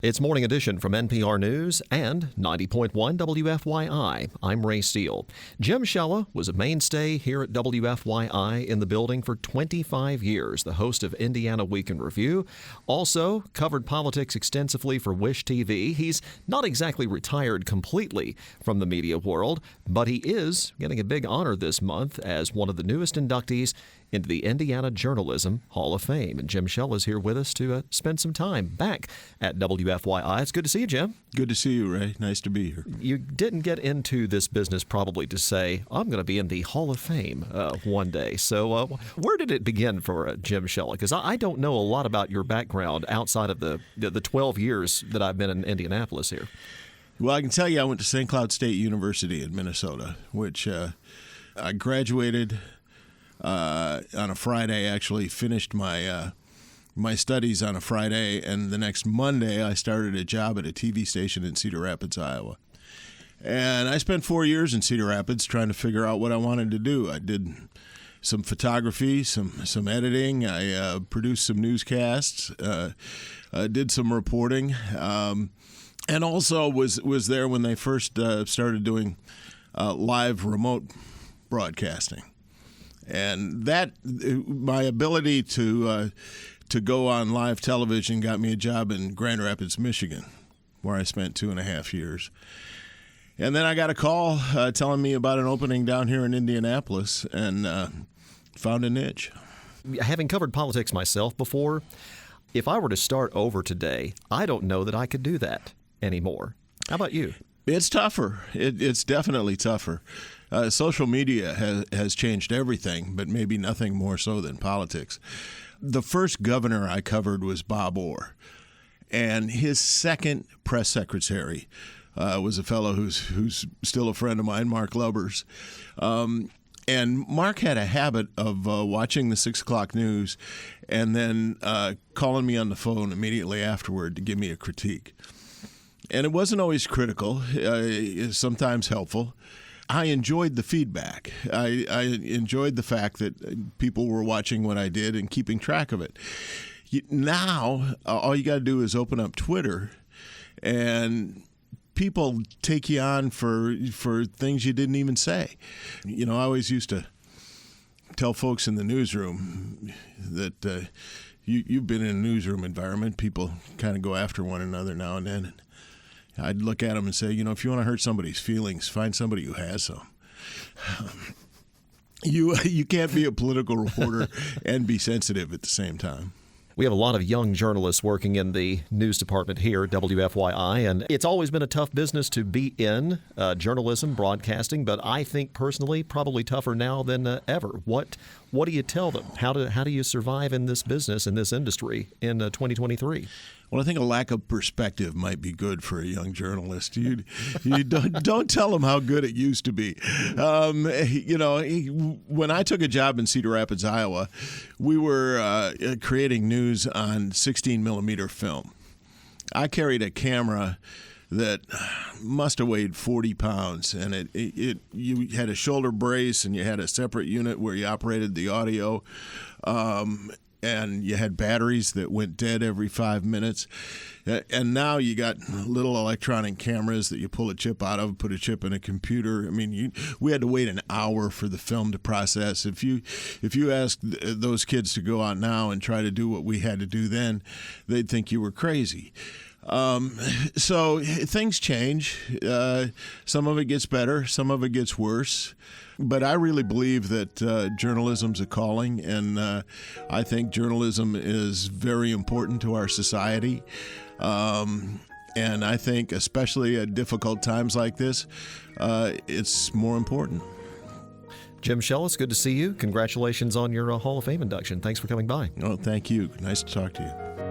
It's Morning Edition from NPR News and 90.1 WFYI. I'm Ray Steele. Jim Shella was a mainstay here at WFYI in the building for 25 years, the host of Indiana Week in Review. Also covered politics extensively for Wish TV. He's not exactly retired completely from the media world, but he is getting a big honor this month as one of the newest inductees into the Indiana Journalism Hall of Fame. And Jim Shella is here with us to spend some time back at WFYI. It's good to see you, Jim. Good to see you, Ray. Nice to be here. You didn't get into this business probably to say, I'm going to be in the Hall of Fame one day. So where did it begin for Jim Shella? Because I don't know a lot about your background outside of the 12 years that I've been in Indianapolis here. Well, I can tell you I went to St. Cloud State University in Minnesota, which I graduated on a Friday. Actually finished my studies on a Friday, and the next Monday I started a job at a TV station in Cedar Rapids, Iowa. And I spent 4 years in Cedar Rapids trying to figure out what I wanted to do. I did some photography, some editing. I produced some newscasts, did some reporting, and also was there when they first started doing live remote broadcasting. And that, my ability to go on live television got me a job in Grand Rapids, Michigan, where I spent 2.5 years. And then I got a call telling me about an opening down here in Indianapolis, and found a niche. Having covered politics myself before, if I were to start over today, I don't know that I could do that anymore. How about you? It's tougher. It's definitely tougher. Social media has changed everything, but maybe nothing more so than politics. The first governor I covered was Bob Orr, and his second press secretary was a fellow who's still a friend of mine, Mark Lubbers. And Mark had a habit of watching the 6 o'clock news and then calling me on the phone immediately afterward to give me a critique. And it wasn't always critical, sometimes helpful. I enjoyed the feedback. I enjoyed the fact that people were watching what I did and keeping track of it. Now, all you got to do is open up Twitter, and people take you on for things you didn't even say. You know, I always used to tell folks in the newsroom that you've been in a newsroom environment. People kind of go after one another now and then. I'd look at them and say, if you want to hurt somebody's feelings, find somebody who has some. You can't be a political reporter and be sensitive at the same time. We have a lot of young journalists working in the news department here at WFYI, and it's always been a tough business to be in, journalism, broadcasting, but I think personally probably tougher now than ever. What do you tell them? How do you survive in this business, in this industry in 2023? Well, I think a lack of perspective might be good for a young journalist. You don't tell them how good it used to be. When I took a job in Cedar Rapids, Iowa, we were creating news on 16 millimeter film. I carried a camera that must have weighed 40 pounds, and you had a shoulder brace, and you had a separate unit where you operated the audio. And you had batteries that went dead every 5 minutes. And now you got little electronic cameras that you pull a chip out of, put a chip in a computer. I mean, we had to wait an hour for the film to process. If you asked those kids to go out now and try to do what we had to do then, they'd think you were crazy. So things change. Some of it gets better, some of it gets worse. But I really believe that journalism's a calling, and I think journalism is very important to our society. And I think, especially at difficult times like this, it's more important. Jim Shella, it's good to see you. Congratulations on your Hall of Fame induction. Thanks for coming by. Oh, thank you. Nice to talk to you.